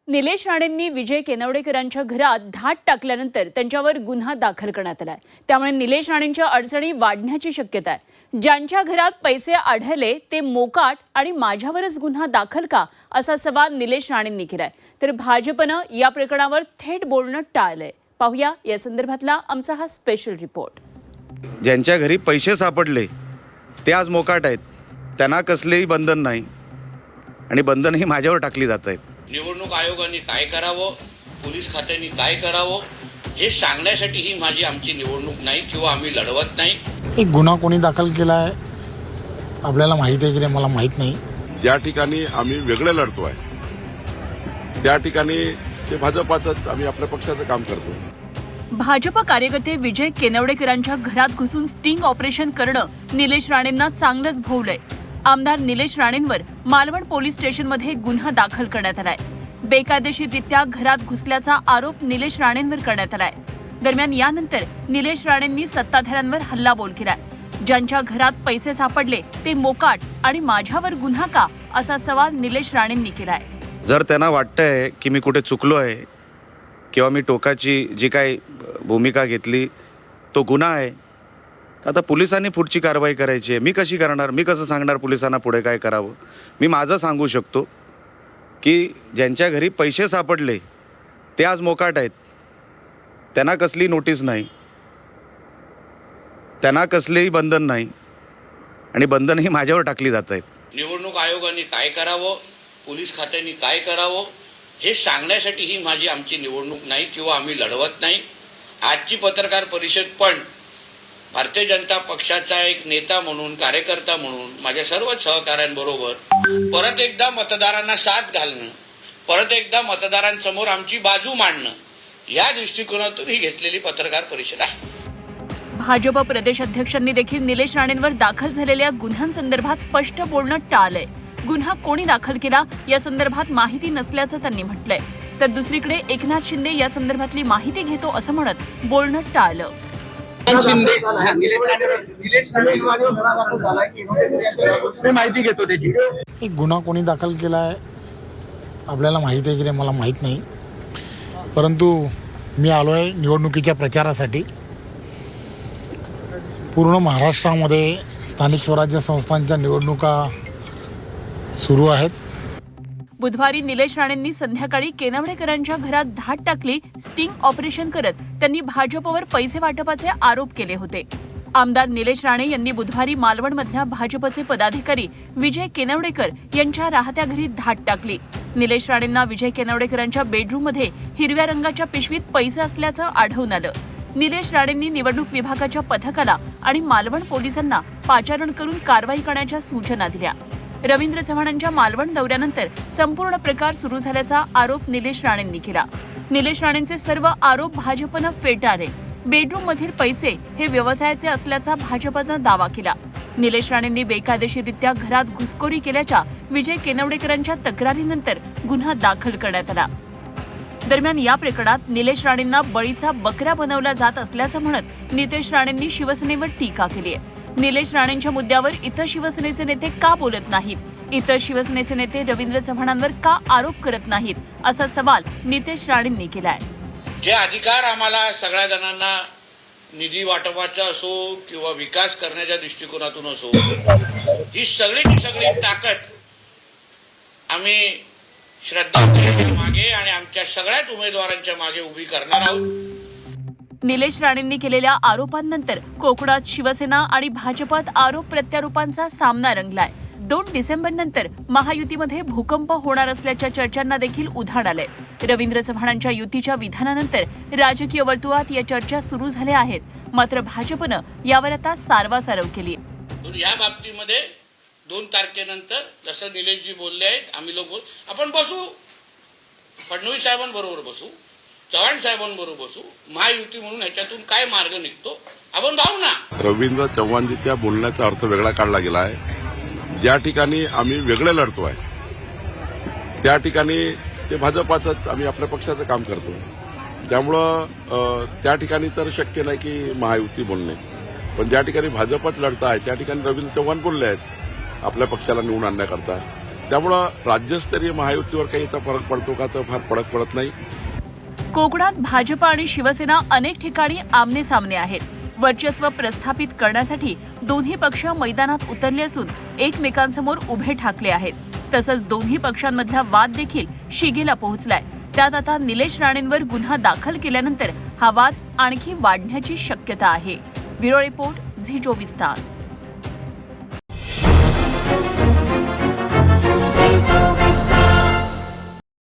निलेश राणेंनी विजय केनवडेकरांच्या घरात धाड टाकल्यानंतर त्यांच्यावर गुन्हा दाखल करण्यात आलाय। त्यामुळे निलेश राणेंच्या अडचणी वाढण्याची शक्यता आहे। ज्यांच्या घरात पैसे आढळले ते मोकाट आणि माझ्यावरच गुन्हा दाखल का असा सवाल निलेश राणेंनी केलाय। तर भाजपनं या प्रकरणावर थेट बोलणं टाळलंय। पाहूया या संदर्भातला आमचा हा स्पेशल रिपोर्ट। ज्यांच्या घरी पैसे सापडले ते आज मोकाट आहेत, त्यांना कसलेही बंधन नाही आणि बंधनही माझ्यावर टाकली जात आहेत। निवडणूक आयोगाने काय करावं, पोलीस खात्याने काय करावं हे सांगण्यासाठी ही आमची निवडणूक नाही किंवा आम्ही लढवत नाही। एक गुन्हा कोणी दाखल केला आहे आपल्याला माहिती आहे की नाही मला माहित नाही। ज्या ठिकाणी आम्ही वेगळे लढतोय त्या ठिकाणी ते भाजपाचं आम्ही आपल्या पक्षाचं काम करतो। भाजप कार्यकर्ते विजय केनवडेकरांच्या घरात घुसून स्टिंग ऑपरेशन करणं निलेश राणेंना चांगलंच भोवलंय। आमदार निलेश राणेंवर मालवण पोलीस स्टेशनमध्ये गुन्हा दाखल करण्यात आलाय। बेकायदेशीररित्या घरात घुसल्याचा आरोप निलेश राणेंवर करण्यात आलाय। दरम्यान यानंतर निलेश राणेंनी सत्ताधाऱ्यांवर हल्लाबोल केलाय। ज्यांच्या घरात पैसे सापडले ते मोकाट आणि माझ्यावर गुन्हा का असा सवाल निलेश राणेंनी केलाय। जर त्यांना वाटतंय की मी कुठे चुकलो आहे किंवा मी टोकाची जी काही भूमिका घेतली तो गुन्हा आहे, आता पोलिसांनी पुढची कारवाई करायची आहे। मी कशी करणार, मी कसं सांगणार पोलिसांना पुढे काय करावं? मी माझं सांगू शकतो की ज्यांच्या घरी पैसे सापडले ते आज मोकाट आहेत, त्यांना कसली नोटीस नाही, त्यांना कसलेही बंधन नाही आणि बंधनही माझ्यावर टाकली जात आहेत। निवडणूक आयोगाने काय करावं, पोलीस खात्याने काय करावं हे सांगण्यासाठी ही आमची निवडणूक नाही किंवा आम्ही लढवत नाही। आजची पत्रकार परिषद पण भारतीय जनता पक्षाचा एक नेता म्हणून, कार्यकर्ता म्हणून माझ्या सर्व सहकाऱ्यांबरोबर परत एकदा मतदारांना साथ घालणं, परत एकदा मतदारांसमोर आमची बाजू मांडणं या दृष्टिकोनातून ही घेतलेली पत्रकार परिषद आहे। भाजप प्रदेश अध्यक्षांनी देखील निलेश राणेंवर दाखल झालेल्या गुन्ह्यांसंदर्भात स्पष्ट बोलणं टाळलंय। गुन्हा कोणी दाखल केला या संदर्भात माहिती नसल्याचं त्यांनी म्हटलंय। तर दुसरीकडे एकनाथ शिंदे या संदर्भातली माहिती घेतो असं म्हणत बोलणं टाळलं। माहिती घेतो त्याची। एक गुन्हा कोणी दाखल केला आहे आपल्याला माहिती आहे की नाही मला माहित नाही, परंतु मी आलो आहे निवडणुकीच्या प्रचारासाठी। पूर्ण महाराष्ट्रामध्ये स्थानिक स्वराज्य संस्थांच्या निवडणुका सुरू आहेत। बुधवारी निलेश राणेंनी संध्याकाळी केनवडेकरांच्या घरात धाड टाकली। स्टिंग ऑपरेशन करत त्यांनी भाजपवर पैसे वाटपाचे आरोप केले होते। आमदार निलेश राणे यांनी बुधवारी मालवणमधल्या भाजपचे पदाधिकारी विजय केनवडेकर यांच्या राहत्या घरी धाड टाकली। निलेश राणेंना विजय केनवडेकरांच्या बेडरूममध्ये हिरव्या रंगाच्या पिशवीत पैसे असल्याचं आढळून आलं। निलेश राणेंनी निवडणूक विभागाच्या पथकाला आणि मालवण पोलिसांना पाचारण करून कारवाई करण्याच्या सूचना दिल्या। रवींद्र चव्हाणांच्या मालवण दौऱ्यानंतर संपूर्ण प्रकार सुरू झाल्याचा आरोप निलेश राणेंनी केला। निलेश राणेंचे सर्व आरोप भाजपनं फेटाळले। बेडरूममधील पैसे हे व्यवसायाचे असल्याचा भाजपनं दावा केला। निलेश राणेंनी बेकायदेशीररित्या घरात घुसखोरी केल्याच्या विजय केनवडेकरांच्या तक्रारीनंतर गुन्हा दाखल करण्यात आला। दरम्यान या प्रकरणात निलेश राणेंना बळीचा बकरा बनवला जात असल्याचं म्हणत नितेश राणेंनी शिवसेनेवर टीका केली आहे। निलेश राणेंच्या मुद्द्यावर इतर शिवसेनेचे नेते का बोलत नाहीत, इतर शिवसेनेचे नेते रवींद्र चव्हाणांवर का आरोप करत नाहीत असा सवाल नितेश राणेंनी केलाय। जे अधिकार आम्हाला सगळ्या जणांना निधी वाटपाचा असो किंवा विकास करण्याच्या दृष्टिकोनातून असो, ही सगळी ताकद आम्ही श्रद्धांजलीच्या मागे आणि आमच्या सगळ्याच उमेदवारांच्या मागे उभी करणार आहोत। निलेश राणेंनी केलेल्या आरोपांनंतर कोकणात शिवसेना आणि भाजपात आरोप प्रत्यारोपांचा सामना रंगलाय। 2 डिसेंबरनंतर महायुतीमध्ये भूकंप होणार असल्याच्या चर्चांना देखील उधाण आलंय। रवींद्र चव्हाणांच्या युतीच्या विधानानंतर राजकीय वर्तुळात या चर्चा सुरू झाल्या आहेत, मात्र भाजपनं यावर आता सारवासारव केली। या बाबतीमध्ये 2 तारखेनंतर जसं निलेशजी बोलले आहेत, आम्ही लोक आपण बसू, फडणवीस साहेबांबरोबर बसू, चव्हाण साहेबांबरोबर बसू, महायुती म्हणून ह्याच्यातून काय मार्ग निघतो आपण पाहू ना। रवींद्र चव्हाणजीच्या बोलण्याचा अर्थ वेगळा काढला गेला आहे। ज्या ठिकाणी आम्ही वेगळे लढतोय त्या ठिकाणी ते भाजपाचं आम्ही आपल्या पक्षाचं काम करतो। त्यामुळं त्या ठिकाणी तर शक्य नाही की महायुती बोलणे, पण ज्या ठिकाणी भाजपच लढत आहे त्या ठिकाणी रवींद्र चव्हाण बोलले आहेत आपल्या पक्षाला निवडून आणण्याकरता। त्यामुळं राज्यस्तरीय महायुतीवर काही याचा फरक पडतो का, तर फार फरक पडत नाही. कोकणात भाजप आणि शिवसेना अनेक ठिकाणी आमने सामने आहेत. वर्चस्व प्रस्थापित करण्यासाठी दोन्ही पक्ष मैदानात उतरले असून एकमेकांसमोर उभे ठाकले आहेत. तसंच दोन्ही पक्षांमधला वाद देखील शिगेला पोहोचलाय. त्यात आता निलेश राणेंवर गुन्हा दाखल केल्यानंतर हा वाद आणखी वाढण्याची शक्यता आहे. ब्युरो रिपोर्ट झी 24 तास.